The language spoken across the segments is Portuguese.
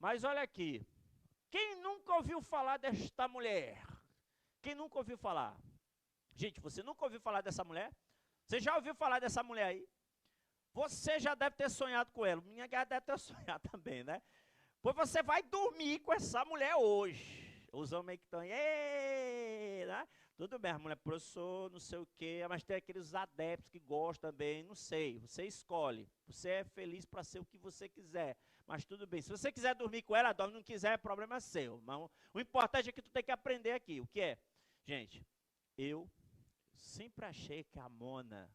Mas olha aqui, quem nunca ouviu falar desta mulher? Quem nunca ouviu falar? Gente, você nunca ouviu falar dessa mulher? Você já ouviu falar dessa mulher aí? Você já deve ter sonhado com ela. Minha gata deve ter sonhado também, né? Pois você vai dormir com essa mulher hoje. Os homens que estão aí, "Ê", né? Tudo bem, a mulher professor, não sei o quê, mas tem aqueles adeptos que gostam também, não sei. Você escolhe. Você é feliz para ser o que você quiser. Mas tudo bem. Se você quiser dormir com ela, dorme. Não quiser, é problema seu. Mas o importante é que tu tem que aprender aqui. O que é? Gente, eu sempre achei que a Mona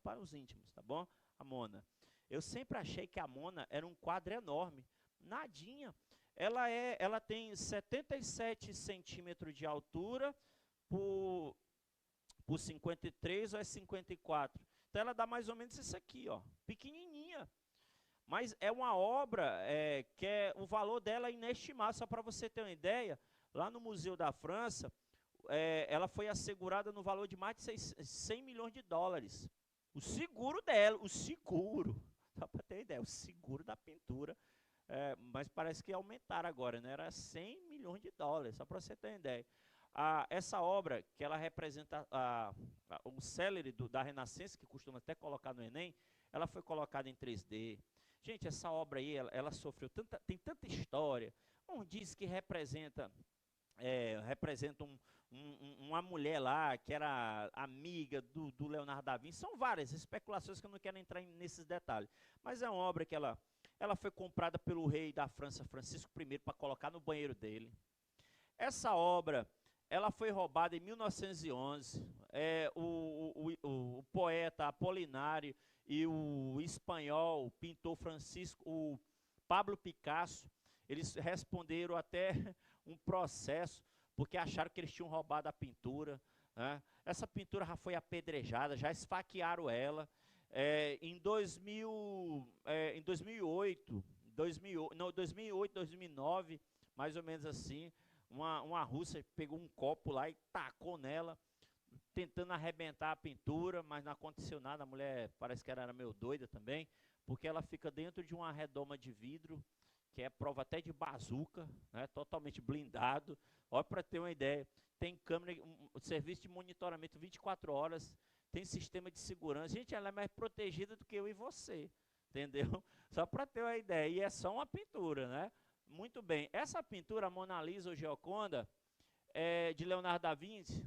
para os íntimos, tá bom? A Mona. Eu sempre achei que a Mona era um quadro enorme. Nadinha. Ela tem 77 centímetros de altura por 53 ou é 54. Então ela dá mais ou menos isso aqui, ó, pequenininha. Mas é uma obra que o valor dela é inestimável. Só para você ter uma ideia, lá no Museu da França, ela foi assegurada no valor de mais de 100 milhões de dólares. O seguro dela, o seguro, só para ter ideia, o seguro da pintura, mas parece que aumentaram agora, né? Era 100 milhões de dólares, só para você ter uma ideia. Essa obra, que ela representa o célere da Renascença, que costuma até colocar no Enem, ela foi colocada em 3D. Gente, essa obra aí, ela sofreu tem tanta história. Um diz que representa uma mulher lá que era amiga do Leonardo da Vinci. São várias especulações que eu não quero entrar nesses detalhes. Mas é uma obra que ela foi comprada pelo rei da França, Francisco I, para colocar no banheiro dele. Essa obra, ela foi roubada em 1911. O poeta Apolinário e o espanhol, o pintor o Pablo Picasso, eles responderam até um processo, porque acharam que eles tinham roubado a pintura. Né? Essa pintura já foi apedrejada, já esfaquearam ela. Em 2008, 2009, mais ou menos assim, uma russa pegou um copo lá e tacou nela, tentando arrebentar a pintura, mas não aconteceu nada. A mulher parece que era meio doida também, porque ela fica dentro de uma redoma de vidro, que é prova até de bazuca, né, totalmente blindado. Olha, para ter uma ideia, tem câmera, serviço de monitoramento 24 horas, tem sistema de segurança. Gente, ela é mais protegida do que eu e você, entendeu? Só para ter uma ideia. E é só uma pintura, né? Muito bem. Essa pintura, a Mona Lisa ou Gioconda, de Leonardo da Vinci.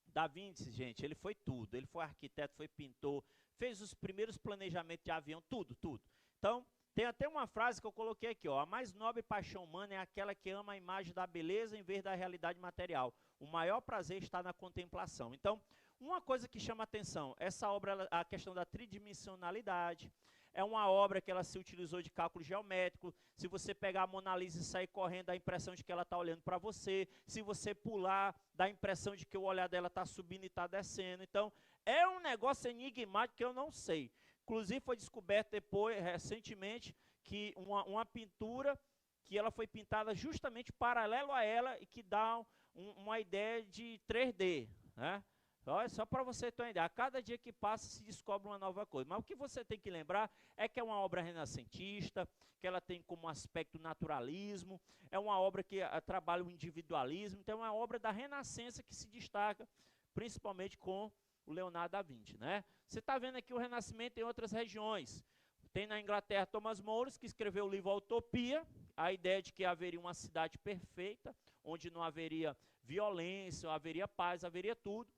Da Vinci, gente, ele foi tudo. Ele foi arquiteto, foi pintor, fez os primeiros planejamentos de avião, tudo, tudo. Então, tem até uma frase que eu coloquei aqui, ó. A mais nobre paixão humana é aquela que ama a imagem da beleza em vez da realidade material. O maior prazer está na contemplação. Então, uma coisa que chama atenção, essa obra, a questão da tridimensionalidade, é uma obra que ela se utilizou de cálculo geométrico. Se você pegar a Mona Lisa e sair correndo, dá a impressão de que ela está olhando para você. Se você pular, dá a impressão de que o olhar dela está subindo e está descendo. Então, é um negócio enigmático que eu não sei. Inclusive, foi descoberto depois, recentemente, que uma pintura que ela foi pintada justamente paralelo a ela e que dá uma ideia de 3D, né? Olha, só para você ter uma ideia, a cada dia que passa se descobre uma nova coisa. Mas o que você tem que lembrar é que é uma obra renascentista, que ela tem como aspecto naturalismo, é uma obra que trabalha o individualismo, então é uma obra da Renascença que se destaca principalmente com o Leonardo da Vinci. Né? Você está vendo aqui o Renascimento em outras regiões. Tem na Inglaterra Thomas More, que escreveu o livro A Utopia, a ideia de que haveria uma cidade perfeita, onde não haveria violência, haveria paz, haveria tudo.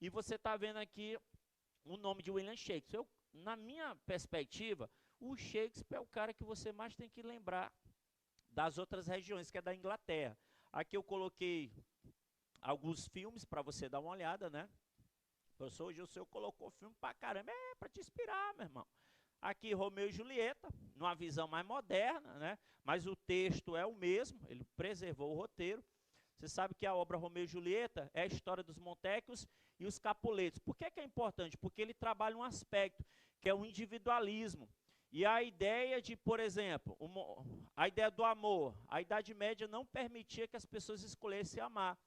E você está vendo aqui o nome de William Shakespeare. Na minha perspectiva, o Shakespeare é o cara que você mais tem que lembrar das outras regiões, que é da Inglaterra. Aqui eu coloquei alguns filmes para você dar uma olhada, né? Professor, hoje o senhor colocou filme para caramba, para te inspirar, meu irmão. Aqui Romeu e Julieta, numa visão mais moderna, né? Mas o texto é o mesmo, ele preservou o roteiro. Você sabe que a obra Romeu e Julieta é a história dos Montecchios e os Capuletos. Por que é importante? Porque ele trabalha um aspecto, que é o individualismo. E a ideia de, por exemplo, a ideia do amor. A Idade Média não permitia que as pessoas escolhessem amar.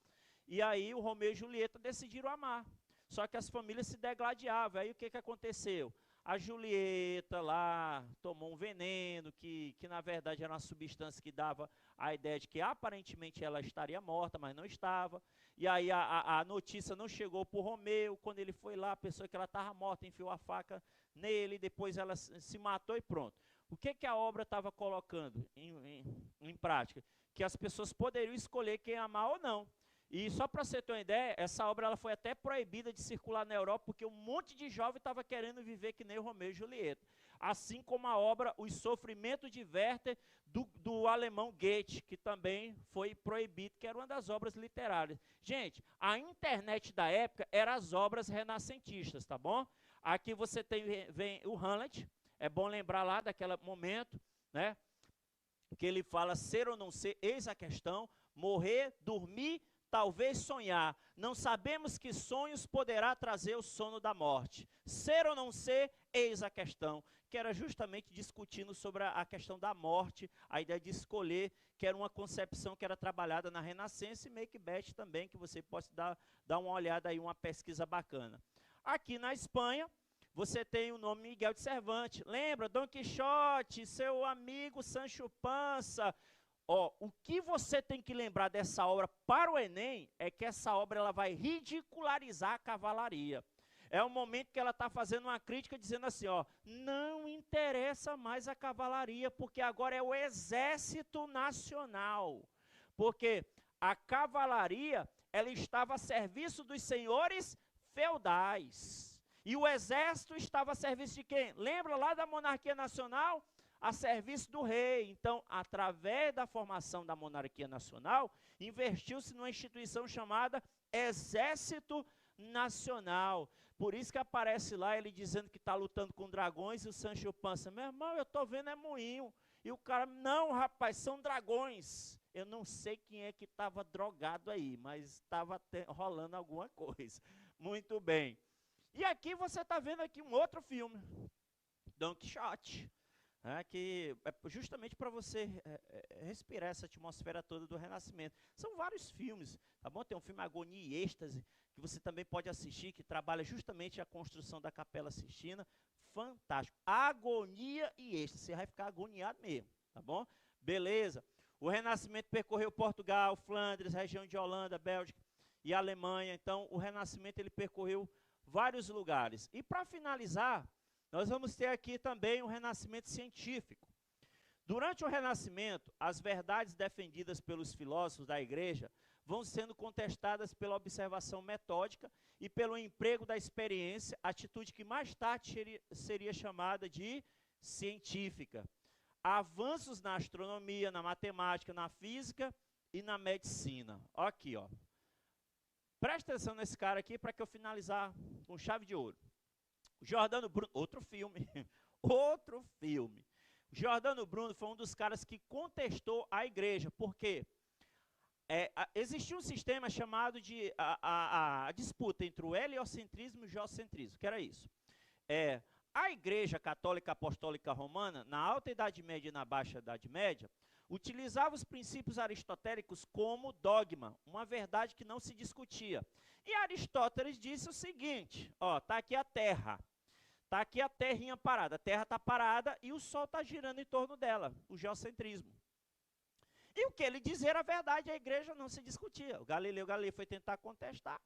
E aí o Romeu e Julieta decidiram amar. Só que as famílias se degladiavam. Aí o que aconteceu? A Julieta lá tomou um veneno, que na verdade era uma substância que dava a ideia de que aparentemente ela estaria morta, mas não estava. E aí a notícia não chegou para o Romeu. Quando ele foi lá, pensou que ela estava morta, enfiou a faca nele, depois ela se matou e pronto. O que a obra estava colocando em prática? Que as pessoas poderiam escolher quem amar ou não. E só para você ter uma ideia, essa obra ela foi até proibida de circular na Europa, porque um monte de jovem estava querendo viver que nem o Romeu e Julieta. Assim como a obra Os Sofrimentos de Werther, do alemão Goethe, que também foi proibido, que era uma das obras literárias. Gente, a internet da época era as obras renascentistas, tá bom? Aqui você vem o Hamlet, é bom lembrar lá daquele momento, né? Que ele fala ser ou não ser, eis a questão, morrer, dormir, talvez sonhar. Não sabemos que sonhos poderá trazer o sono da morte. Ser ou não ser, eis a questão. Que era justamente discutindo sobre a questão da morte, a ideia de escolher, que era uma concepção que era trabalhada na Renascença, e Macbeth também, que você pode dar uma olhada aí, uma pesquisa bacana. Aqui na Espanha, você tem o nome Miguel de Cervantes. Lembra? Dom Quixote, seu amigo Sancho Panza. Ó, o que você tem que lembrar dessa obra para o Enem é que essa obra ela vai ridicularizar a cavalaria. É o momento que ela está fazendo uma crítica dizendo assim, ó, não interessa mais a cavalaria, porque agora é o exército nacional. Porque a cavalaria, ela estava a serviço dos senhores feudais. E o exército estava a serviço de quem? Lembra lá da monarquia nacional? A serviço do rei. Então, através da formação da monarquia nacional, investiu-se numa instituição chamada Exército Nacional. Por isso que aparece lá ele dizendo que está lutando com dragões, e o Sancho Panza, meu irmão, eu estou vendo é moinho. E o cara, não rapaz, são dragões. Eu não sei quem é que estava drogado aí, mas estava rolando alguma coisa. Muito bem. E aqui você está vendo aqui um outro filme, Don Quixote. Que é justamente para você respirar essa atmosfera toda do Renascimento. São vários filmes, tá bom? Tem um filme Agonia e Êxtase, que você também pode assistir, que trabalha justamente a construção da Capela Sistina. Fantástico. Agonia e Êxtase, você vai ficar agoniado mesmo, tá bom? Beleza. O Renascimento percorreu Portugal, Flandres, região de Holanda, Bélgica e Alemanha. Então, o Renascimento ele percorreu vários lugares. E para finalizar, nós vamos ter aqui também o renascimento científico. Durante o Renascimento, as verdades defendidas pelos filósofos da igreja vão sendo contestadas pela observação metódica e pelo emprego da experiência, atitude que mais tarde seria chamada de científica. Avanços na astronomia, na matemática, na física e na medicina. Aqui, ó. Presta atenção nesse cara aqui para que eu finalizar com chave de ouro. Giordano Bruno, outro filme, outro filme. Giordano Bruno foi um dos caras que contestou a igreja, porque existia um sistema chamado de a disputa entre o heliocentrismo e o geocentrismo, que era isso. A igreja católica apostólica romana, na Alta Idade Média e na Baixa Idade Média, utilizava os princípios aristotélicos como dogma, uma verdade que não se discutia. E Aristóteles disse o seguinte, ó, tá aqui a Terra, tá aqui a terrinha parada, a Terra está parada e o Sol está girando em torno dela, o geocentrismo. E o que ele dizia era verdade, a igreja não se discutia. O Galileu Galilei foi tentar contestar,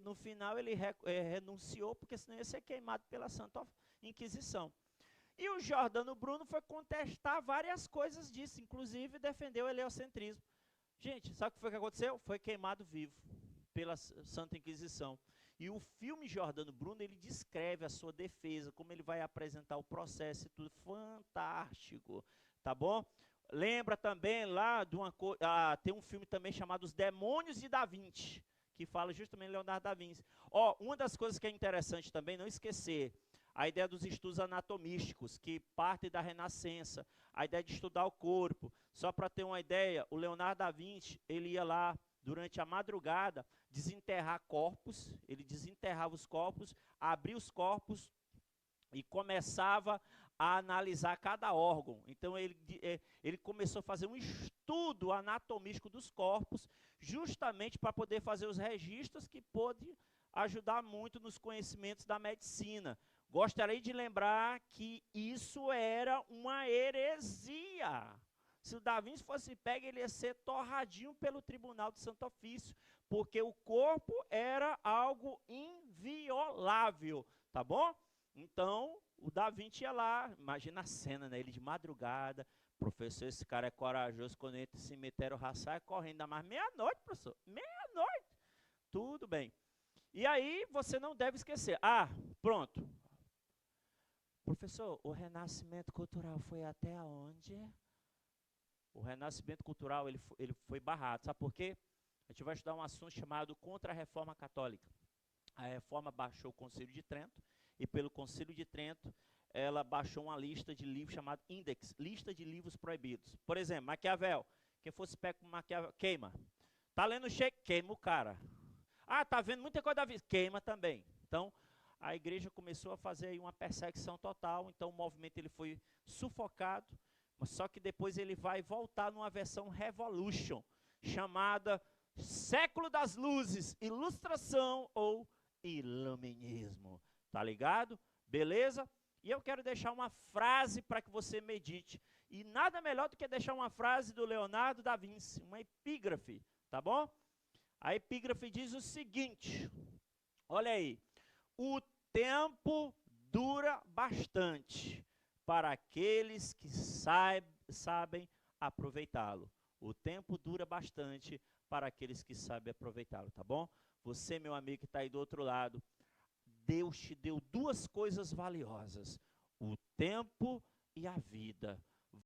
no final ele renunciou, porque senão ia ser queimado pela Santa Inquisição. E o Giordano Bruno foi contestar várias coisas disso, inclusive defendeu o heliocentrismo. Gente, sabe o que foi que aconteceu? Foi queimado vivo pela Santa Inquisição. E o filme Giordano Bruno, ele descreve a sua defesa, como ele vai apresentar o processo e tudo. Fantástico, tá bom? Lembra também lá de tem um filme também chamado Os Demônios de Da Vinci, que fala justamente de Leonardo da Vinci. Ó, uma das coisas que é interessante também, não esquecer, a ideia dos estudos anatomísticos, que parte da Renascença, a ideia de estudar o corpo. Só para ter uma ideia, o Leonardo da Vinci, ele ia lá durante a madrugada desenterrar corpos, ele desenterrava os corpos, abria os corpos e começava a analisar cada órgão. Então ele começou a fazer um estudo anatomístico dos corpos, justamente para poder fazer os registros que pôde ajudar muito nos conhecimentos da medicina. Gostaria de lembrar que isso era uma heresia. Se o Da Vinci fosse pego, ele ia ser torradinho pelo Tribunal de Santo Ofício, porque o corpo era algo inviolável, tá bom? Então, o Da Vinci ia lá, imagina a cena, né? Ele de madrugada, professor, esse cara é corajoso, quando entra no cemitério raçar, correndo, ainda mais meia-noite, professor, meia-noite, tudo bem. E aí, você não deve esquecer, pronto. Professor, o renascimento cultural foi até onde? O renascimento cultural ele foi barrado. Sabe por quê? A gente vai estudar um assunto chamado Contra a Reforma Católica. A Reforma baixou o Concílio de Trento, e pelo Concílio de Trento, ela baixou uma lista de livros chamada Index, lista de livros proibidos. Por exemplo, Maquiavel. Quem fosse pego com Maquiavel, queima. Tá lendo o Shakespeare, queima o cara. Tá vendo muita coisa da vida, queima também. Então, a igreja começou a fazer aí uma perseguição total, então o movimento ele foi sufocado, mas só que depois ele vai voltar numa versão Revolution, chamada Século das Luzes, Ilustração ou Iluminismo. Tá ligado? Beleza? E eu quero deixar uma frase para que você medite. E nada melhor do que deixar uma frase do Leonardo da Vinci, uma epígrafe, tá bom? A epígrafe diz o seguinte, olha aí. O tempo dura bastante para aqueles que sabem aproveitá-lo. O tempo dura bastante para aqueles que sabem aproveitá-lo, tá bom? Você, meu amigo que está aí do outro lado, Deus te deu duas coisas valiosas, o tempo e a vida.